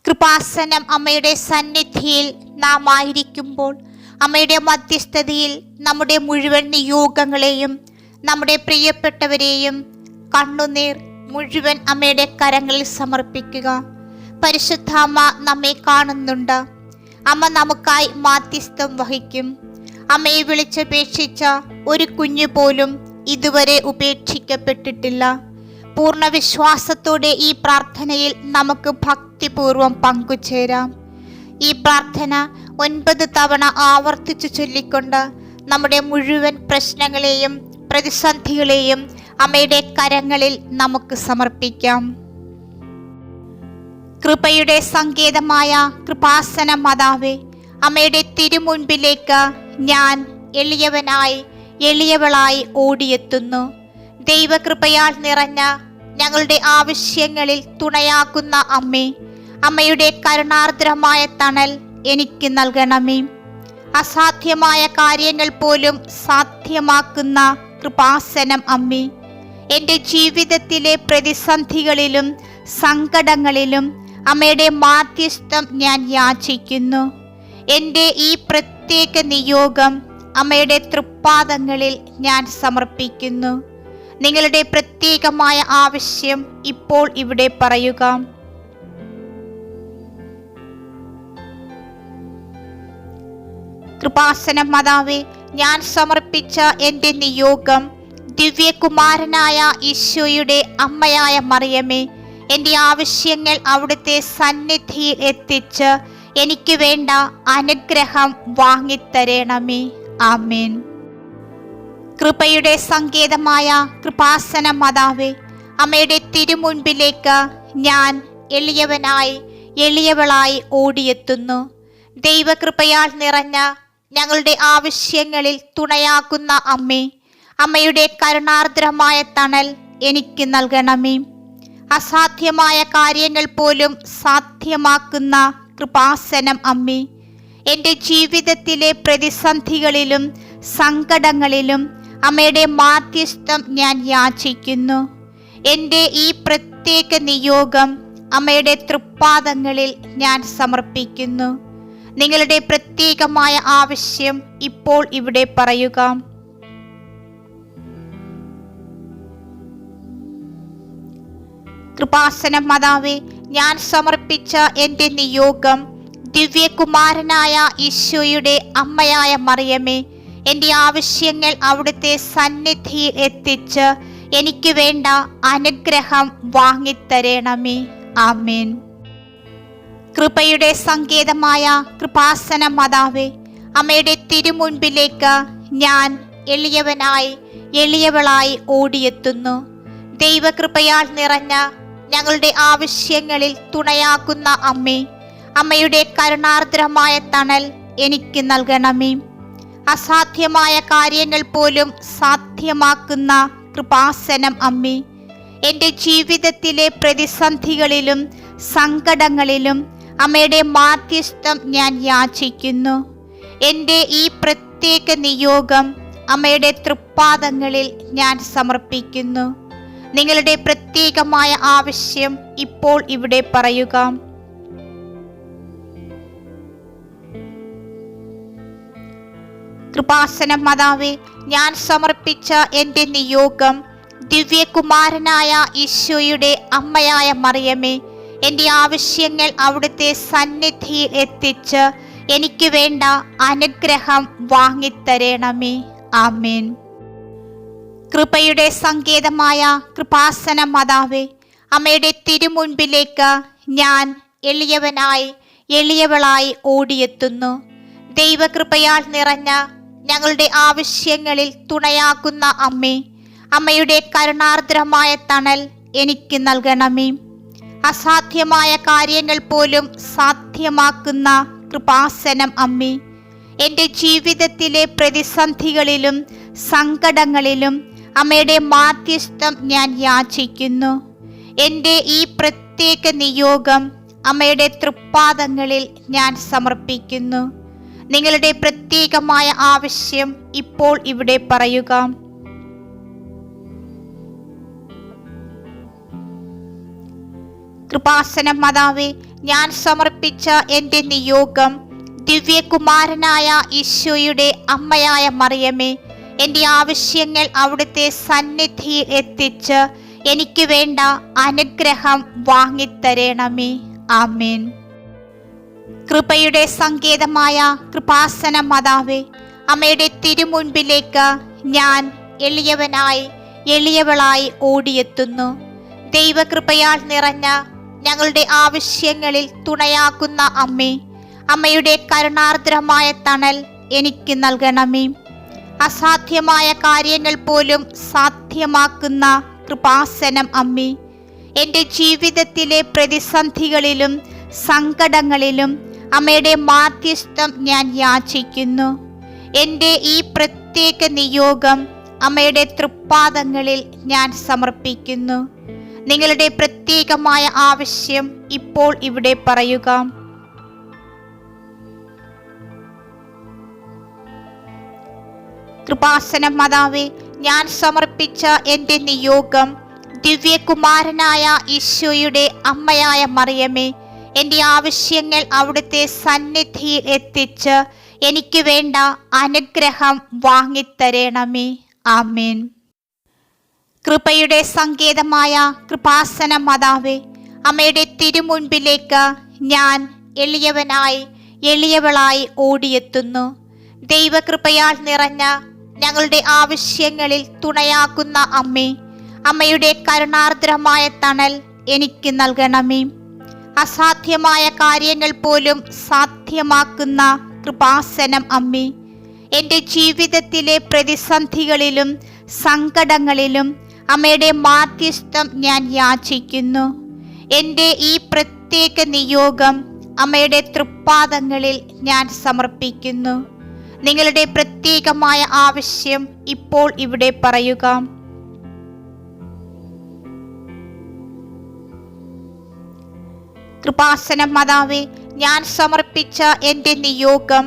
കൃപാസനം അമ്മയുടെ സന്നിധിയിൽ നാം ആയിരിക്കുമ്പോൾ അമ്മയുടെ മധ്യസ്ഥതയിൽ നമ്മുടെ മുഴുവൻ നിയോഗങ്ങളെയും നമ്മുടെ പ്രിയപ്പെട്ടവരെയും കണ്ണുനീർ മുഴുവൻ അമ്മയുടെ കരങ്ങളിൽ സമർപ്പിക്കുക. പരിശുദ്ധ അമ്മ നമ്മെ കാണുന്നുണ്ട്. അമ്മ നമുക്കായി മാധ്യസ്ഥം വഹിക്കും. അമ്മയെ വിളിച്ചപേക്ഷിച്ച ഒരു കുഞ്ഞു പോലും ഇതുവരെ ഉപേക്ഷിക്കപ്പെട്ടിട്ടില്ല. പൂർണ്ണ വിശ്വാസത്തോടെ ഈ പ്രാർത്ഥനയിൽ നമുക്ക് ഭക്തിപൂർവം പങ്കുചേരാം. ഈ പ്രാർത്ഥന 9 തവണ ആവർത്തിച്ചു ചൊല്ലിക്കൊണ്ട് നമ്മുടെ മുഴുവൻ പ്രശ്നങ്ങളെയും പ്രതിസന്ധികളെയും അമ്മയുടെ കരങ്ങളിൽ നമുക്ക് സമർപ്പിക്കാം. കൃപയുടെ സങ്കേതമായ കൃപാസന മാതാവേ, അമ്മയുടെ തിരുമുൻപിലേക്ക് ഞാൻ എളിയവനായി എളിയവളായി ഓടിയെത്തുന്നു. ദൈവകൃപയാൽ നിറഞ്ഞ ഞങ്ങളുടെ ആവശ്യങ്ങളിൽ തുണയാക്കുന്ന അമ്മേ, അമ്മയുടെ കരുണാർദ്രമായ തണൽ എനിക്ക് നൽകണമേ. അസാധ്യമായ കാര്യങ്ങൾ പോലും സാധ്യമാക്കുന്ന കൃപാസനം അമ്മേ, എൻ്റെ ജീവിതത്തിലെ പ്രതിസന്ധികളിലും സങ്കടങ്ങളിലും അമ്മയുടെ മാധ്യസ്ഥം ഞാൻ യാചിക്കുന്നു. എൻ്റെ ഈ പ്രത്യേക നിയോഗം അമ്മയുടെ തൃപ്പാദങ്ങളിൽ ഞാൻ സമർപ്പിക്കുന്നു. നിങ്ങളുടെ പ്രത്യേകമായ ആവശ്യം ഇപ്പോൾ ഇവിടെ പറയുക. കൃപാസനം മാതാവേ, ഞാൻ സമർപ്പിച്ച എൻ്റെ നിയോഗം ദിവ്യകുമാരനായ ഈശോയുടെ അമ്മയായ മറിയമേ, എൻ്റെ ആവശ്യങ്ങൾ അവിടുത്തെ സന്നിധിയിൽ എത്തിച്ച് എനിക്ക് വേണ്ട അനുഗ്രഹം വാങ്ങിത്തരണമേ. ആമേൻ. കൃപയുടെ സങ്കേതമായ കൃപാസന മാതാവേ, അമ്മയുടെ തിരുമുൻപിലേക്ക് ഞാൻ എളിയവനായി എളിയവളായി ഓടിയെത്തുന്നു. ദൈവകൃപയാൽ നിറഞ്ഞ ഞങ്ങളുടെ ആവശ്യങ്ങളിൽ തുണയാക്കുന്ന അമ്മേ, അമ്മയുടെ കരുണാർദ്രമായ തണൽ എനിക്ക് നൽകണമേ. അസാധ്യമായ കാര്യങ്ങൾ പോലും സാധ്യമാക്കുന്ന കൃപാസനം അമ്മേ, എൻ്റെ ജീവിതത്തിലെ പ്രതിസന്ധികളിലും സങ്കടങ്ങളിലും അമ്മയുടെ മാധ്യസ്ഥം ഞാൻ യാചിക്കുന്നു. എൻ്റെ ഈ പ്രത്യേക നിയോഗം അമ്മയുടെ തൃപ്പാദങ്ങളിൽ ഞാൻ സമർപ്പിക്കുന്നു. നിങ്ങളുടെ പ്രത്യേകമായ ആവശ്യം ഇപ്പോൾ ഇവിടെ പറയുക. കൃപാസനം മാതാവേ, ഞാൻ സമർപ്പിച്ച എൻ്റെ നിയോഗം ദിവ്യകുമാരനായ ഈശോയുടെ അമ്മയായ മറിയമേ, എൻ്റെ ആവശ്യങ്ങൾ അവിടുത്തെ സന്നിധിയിൽ എത്തിച്ച് എനിക്ക് വേണ്ട അനുഗ്രഹം വാങ്ങിത്തരണമേ. ആമേൻ. കൃപയുടെ സങ്കേതമായ കൃപാസന മാതാവേ, അമ്മയുടെ തിരുമുൻപിലേക്ക് ഞാൻ എളിയവനായി എളിയവളായി ഓടിയെത്തുന്നു. ദൈവകൃപയാൽ നിറഞ്ഞ ഞങ്ങളുടെ ആവശ്യങ്ങളിൽ തുണയാക്കുന്ന അമ്മേ, അമ്മയുടെ കരുണാർദ്രമായ തണൽ എനിക്ക് നൽകണമേ. അസാധ്യമായ കാര്യങ്ങൾ പോലും സാധ്യമാക്കുന്ന കൃപാസനം അമ്മേ, എൻ്റെ ജീവിതത്തിലെ പ്രതിസന്ധികളിലും സങ്കടങ്ങളിലും അമ്മയുടെ മാധ്യസ്ഥം ഞാൻ യാചിക്കുന്നു. എൻ്റെ ഈ പ്രത്യേക നിയോഗം അമ്മയുടെ തൃപ്പാദങ്ങളിൽ ഞാൻ സമർപ്പിക്കുന്നു. നിങ്ങളുടെ പ്രത്യേകമായ ആവശ്യം ഇപ്പോൾ ഇവിടെ പറയുക. കൃപാസനം മാതാവേ, ഞാൻ സമർപ്പിച്ച എൻ്റെ നിയോഗം ദിവ്യകുമാരനായ ഈശോയുടെ അമ്മയായ മറിയമേ, എൻ്റെ ആവശ്യങ്ങൾ അവിടുത്തെ സന്നിധിയിൽ എത്തിച്ച് എനിക്ക് വേണ്ട അനുഗ്രഹം വാങ്ങിത്തരണമേ. ആമേൻ. കൃപയുടെ സങ്കേതമായ കൃപാസന മാതാവേ, അമ്മയുടെ തിരുമുൻപിലേക്ക് ഞാൻ എളിയവനായി എളിയവളായി ഓടിയെത്തുന്നു. ദൈവകൃപയാൽ നിറഞ്ഞ ഞങ്ങളുടെ ആവശ്യങ്ങളിൽ തുണയാക്കുന്ന അമ്മേ, അമ്മയുടെ കരുണാർദ്രമായ തണൽ എനിക്ക് നൽകണമേ. അസാധ്യമായ കാര്യങ്ങൾ പോലും സാധ്യമാക്കുന്ന കൃപാസനം അമ്മേ, എൻ്റെ ജീവിതത്തിലെ പ്രതിസന്ധികളിലും സങ്കടങ്ങളിലും അമ്മയുടെ മാധ്യസ്ഥം ഞാൻ യാചിക്കുന്നു. എൻ്റെ ഈ പ്രത്യേക നിയോഗം അമ്മയുടെ തൃപ്പാദങ്ങളിൽ ഞാൻ സമർപ്പിക്കുന്നു. നിങ്ങളുടെ പ്രത്യേകമായ ആവശ്യം ഇപ്പോൾ ഇവിടെ പറയുക. കൃപാസന മാതാവേ, ഞാൻ സമർപ്പിച്ച എൻ്റെ നിയോഗം ദിവ്യകുമാരനായ ഈശോയുടെ അമ്മയായ മറിയമേ, എൻ്റെ ആവശ്യങ്ങൾ അവിടുത്തെ സന്നിധിയിൽ എത്തിച്ച് എനിക്ക് വേണ്ട അനുഗ്രഹം വാങ്ങിത്തരണമേ. ആമേൻ. കൃപയുടെ സങ്കേതമായ കൃപാസന മാതാവേ, അമ്മയുടെ തിരുമുൻപിലേക്ക് ഞാൻ എളിയവളായി ഓടിയെത്തുന്നു. ദൈവകൃപയാൽ നിറഞ്ഞ ഞങ്ങളുടെ ആവശ്യങ്ങളിൽ തുണയാക്കുന്ന അമ്മേ, അമ്മയുടെ കരുണാർദ്രമായ തണൽ എനിക്ക് നൽകണമേ. അസാധ്യമായ കാര്യങ്ങൾ പോലും സാധ്യമാക്കുന്ന കൃപാസനം അമ്മേ, എൻ്റെ ജീവിതത്തിലെ പ്രതിസന്ധികളിലും സങ്കടങ്ങളിലും അമ്മയുടെ മാധ്യസ്ഥം ഞാൻ യാചിക്കുന്നു. എൻ്റെ ഈ പ്രത്യേക നിയോഗം അമ്മയുടെ തൃപ്പാദങ്ങളിൽ ഞാൻ സമർപ്പിക്കുന്നു. നിങ്ങളുടെ പ്രത്യേകമായ ആവശ്യം ഇപ്പോൾ ഇവിടെ പറയുക. കൃപാസന മാതാവേ, ഞാൻ സമർപ്പിച്ച എൻ്റെ നിയോഗം ദിവ്യകുമാരനായ ഈശോയുടെ അമ്മയായ മറിയമേ, എൻ്റെ ആവശ്യങ്ങൾ അവിടുത്തെ സന്നിധിയിൽ എത്തിച്ച് എനിക്ക് വേണ്ട അനുഗ്രഹം വാങ്ങിത്തരണമേ. ആമേൻ. കൃപയുടെ സങ്കേതമായ കൃപാസന മാതാവേ, അമ്മയുടെ തിരുമുൻപിലേക്ക് ഞാൻ എളിയവളായി ഓടിയെത്തുന്നു. ദൈവകൃപയാൽ നിറഞ്ഞ ഞങ്ങളുടെ ആവശ്യങ്ങളിൽ തുണയാക്കുന്ന അമ്മേ, അമ്മയുടെ കരുണാർദ്രമായ തണൽ എനിക്ക് നൽകണമേ. അസാധ്യമായ കാര്യങ്ങൾ പോലും സാധ്യമാക്കുന്ന കൃപാസനം അമ്മേ, എൻ്റെ ജീവിതത്തിലെ പ്രതിസന്ധികളിലും സങ്കടങ്ങളിലും അമ്മയുടെ മാധ്യസ്ഥം ഞാൻ യാചിക്കുന്നു. എൻ്റെ ഈ പ്രത്യേക നിയോഗം അമ്മയുടെ തൃപ്പാദങ്ങളിൽ ഞാൻ സമർപ്പിക്കുന്നു. നിങ്ങളുടെ പ്രത്യേകമായ ആവശ്യം ഇപ്പോൾ ഇവിടെ പറയുക. കൃപാസന മാതാവേ, ഞാൻ സമർപ്പിച്ച എൻ്റെ നിയോഗം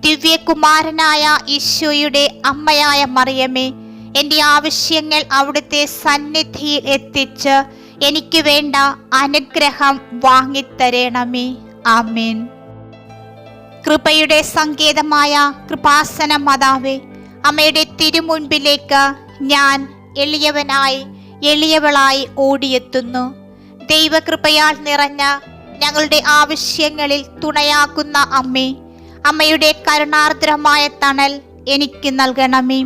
ദിവ്യകുമാരനായ ഈശോയുടെ അമ്മയായ മറിയമേ, എൻ്റെ ആവശ്യങ്ങൾ അവിടുത്തെ സന്നിധിയിൽ എത്തിച്ച് എനിക്ക് വേണ്ട അനുഗ്രഹം വാങ്ങിത്തരണമേ. ആമേൻ. കൃപയുടെ സങ്കേതമായ കൃപാസന മാതാവേ, അമ്മയുടെ തിരുമുൻപിലേക്ക് ഞാൻ എളിയവളായി ഓടിയെത്തുന്നു. ദൈവകൃപയാൽ നിറഞ്ഞ ഞങ്ങളുടെ ആവശ്യങ്ങളിൽ തുണയാക്കുന്ന അമ്മേ, അമ്മയുടെ കരുണാർദ്രമായ തണൽ എനിക്ക് നൽകണമേ.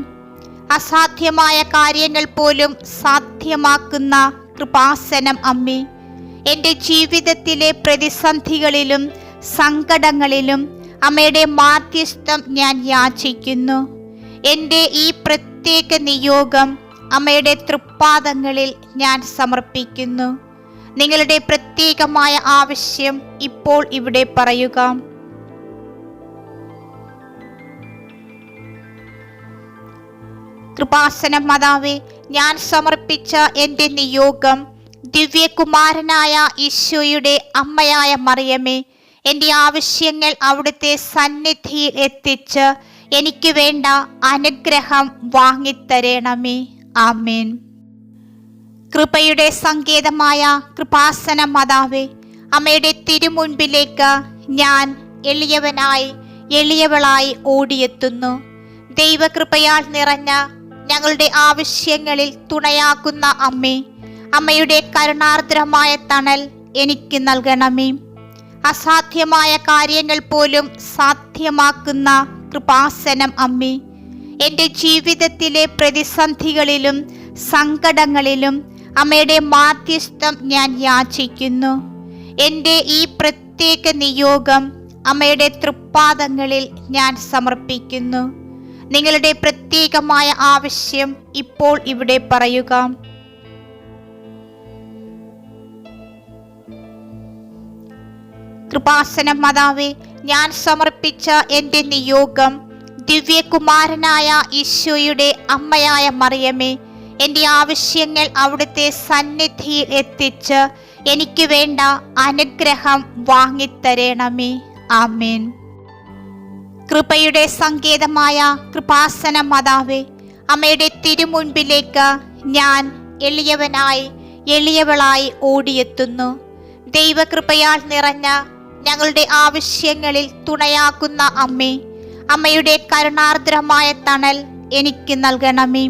അസാധ്യമായ കാര്യങ്ങൾ പോലും സാധ്യമാക്കുന്ന കൃപാസനം അമ്മേ, എൻ്റെ ജീവിതത്തിലെ പ്രതിസന്ധികളിലും സങ്കടങ്ങളിലും അമ്മയുടെ മാധ്യസ്ഥം ഞാൻ യാചിക്കുന്നു. എൻ്റെ ഈ പ്രത്യേക നിയോഗം അമ്മയുടെ തൃപ്പാദങ്ങളിൽ ഞാൻ സമർപ്പിക്കുന്നു. നിങ്ങളുടെ പ്രത്യേകമായ ആവശ്യം ഇപ്പോൾ ഇവിടെ പറയുക. കൃപാസന മാതാവേ, ഞാൻ സമർപ്പിച്ച എൻ്റെ നിയോഗം ദിവ്യകുമാരനായ ഈശോയുടെ അമ്മയായ മറിയമേ, എൻ്റെ ആവശ്യങ്ങൾ അവിടുത്തെ സന്നിധിയിൽ എത്തിച്ച് എനിക്ക് വേണ്ട അനുഗ്രഹം വാങ്ങിത്തരണമേ. ആമേൻ. കൃപയുടെ സങ്കേതമായ കൃപാസന മാതാവേ, അമ്മയുടെ തിരുമുൻപിലേക്ക് ഞാൻ എളിയവളായി ഓടിയെത്തുന്നു. ദൈവകൃപയാൽ നിറഞ്ഞ ഞങ്ങളുടെ ആവശ്യങ്ങളിൽ തുണയാക്കുന്ന അമ്മേ, അമ്മയുടെ കരുണാർദ്രമായ തണൽ എനിക്ക് നൽകണമേ. അസാധ്യമായ കാര്യങ്ങൾ പോലും സാധ്യമാക്കുന്ന കൃപാസനം അമ്മേ, എൻ്റെ ജീവിതത്തിലെ പ്രതിസന്ധികളിലും സങ്കടങ്ങളിലും അമ്മയുടെ മാധ്യസ്ഥം ഞാൻ യാചിക്കുന്നു. എൻ്റെ ഈ പ്രത്യേക നിയോഗം അമ്മയുടെ തൃപ്പാദങ്ങളിൽ ഞാൻ സമർപ്പിക്കുന്നു. നിങ്ങളുടെ പ്രത്യേകമായ ആവശ്യം ഇപ്പോൾ ഇവിടെ പറയുക. കൃപാസന മാതാവേ, ഞാൻ സമർപ്പിച്ച എൻ്റെ നിയോഗം ദിവ്യകുമാരനായ ഈശോയുടെ അമ്മയായ മറിയമേ, എൻ്റെ ആവശ്യങ്ങൾ അവിടുത്തെ സന്നിധിയിൽ എത്തിച്ച് എനിക്ക് വേണ്ട അനുഗ്രഹം വാങ്ങിത്തരണമേ. ആമേൻ. കൃപയുടെ സങ്കേതമായ കൃപാസന മാതാവേ, അമ്മയുടെ തിരുമുൻപിലേക്ക് ഞാൻ എളിയവളായി ഓടിയെത്തുന്നു. ദൈവകൃപയാൽ നിറഞ്ഞ ഞങ്ങളുടെ ആവശ്യങ്ങളിൽ തുണയാക്കുന്ന അമ്മേ, അമ്മയുടെ കരുണാർദ്രമായ തണൽ എനിക്ക് നൽകണമേ.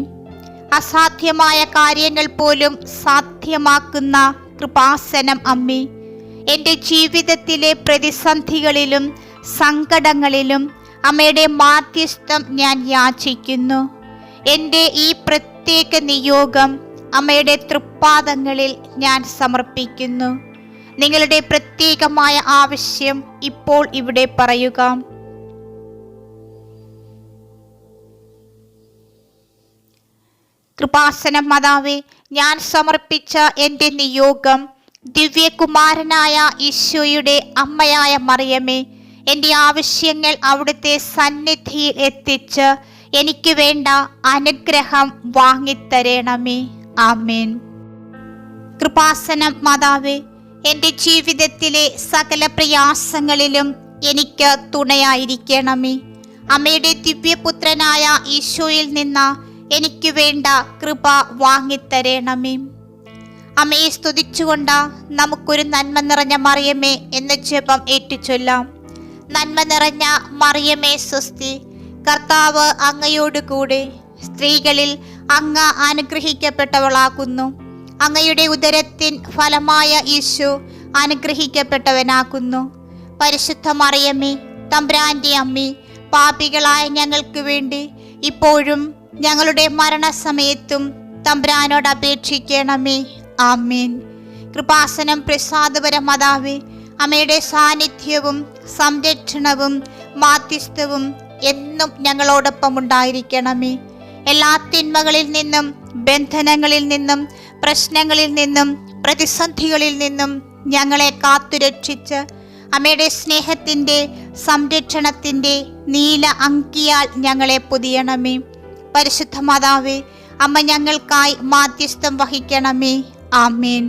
അസാധ്യമായ കാര്യങ്ങൾ പോലും സാധ്യമാക്കുന്ന കൃപാസനം അമ്മേ, എൻ്റെ ജീവിതത്തിലെ പ്രതിസന്ധികളിലും സങ്കടങ്ങളിലും അമ്മയുടെ മാധ്യസ്ഥം ഞാൻ യാചിക്കുന്നു. എൻ്റെ ഈ പ്രത്യേക നിയോഗം അമ്മയുടെ തൃപ്പാദങ്ങളിൽ ഞാൻ സമർപ്പിക്കുന്നു. നിങ്ങളുടെ പ്രത്യേകമായ ആവശ്യം ഇപ്പോൾ ഇവിടെ പറയുക. കൃപാസനം മാതാവേ, ഞാൻ സമർപ്പിച്ച എൻ്റെ നിയോഗം ദിവ്യകുമാരനായ ഈശോയുടെ അമ്മയായ മറിയമേ, എൻ്റെ ആവശ്യങ്ങൾ അവിടുത്തെ സന്നിധിയിൽ എത്തിച്ച് എനിക്ക് വേണ്ട അനുഗ്രഹം വാങ്ങിത്തരണമേ. ആമേൻ. കൃപാസനം മാതാവേ, എൻ്റെ ജീവിതത്തിലെ സകല പ്രയാസങ്ങളിലും എനിക്ക് തുണയായിരിക്കണമേ. അമ്മയുടെ ദിവ്യപുത്രനായ ഈശോയിൽ നിന്ന് എനിക്ക് വേണ്ട കൃപ വാങ്ങിത്തരണമേ. അമ്മയെ സ്തുതിച്ചുകൊണ്ട് നമുക്കൊരു നന്മ നിറഞ്ഞ മറിയമേ എന്ന ജപം ഏറ്റുചൊല്ലാം. നന്മ നിറഞ്ഞ മറിയമേ സ്വസ്തി, കർത്താവ് അങ്ങയോടുകൂടെ സ്ത്രീകളിൽ അങ്ങ് അനുഗ്രഹിക്കപ്പെട്ടവളാകുന്നു. അങ്ങയുടെ ഉദരത്തിൻ ഫലമായ ഈശോ അനുഗ്രഹിക്കപ്പെട്ടവനാകുന്നു. പരിശുദ്ധ മറിയമേ, തമ്പുരാന്റെ അമ്മേ, പാപികളായ ഞങ്ങൾക്ക് വേണ്ടി ഇപ്പോഴും ഞങ്ങളുടെ മരണസമയത്തും തമ്പുരാനോട് അപേക്ഷിക്കണമേ. ആമേൻ. കൃപാസനം പ്രസാദപര മാതാവേ, അമ്മയുടെ സാന്നിധ്യവും സംരക്ഷണവും മാധ്യസ്ഥവും എന്നും ഞങ്ങളോടൊപ്പം ഉണ്ടായിരിക്കണമേ. എല്ലാ തിന്മകളിൽ നിന്നും, ബന്ധനങ്ങളിൽ നിന്നും, പ്രശ്നങ്ങളിൽ നിന്നും, പ്രതിസന്ധികളിൽ നിന്നും ഞങ്ങളെ കാത്തുരക്ഷിച്ച് അമ്മയുടെ സ്നേഹത്തിൻ്റെ സംരക്ഷണത്തിൻ്റെ നീല അങ്കിയാൽ ഞങ്ങളെ പൊതിയണമേ. പരിശുദ്ധ മാതാവേ, അമ്മ ഞങ്ങൾക്കായി മാധ്യസ്ഥം വഹിക്കണമേ. ആമേൻ.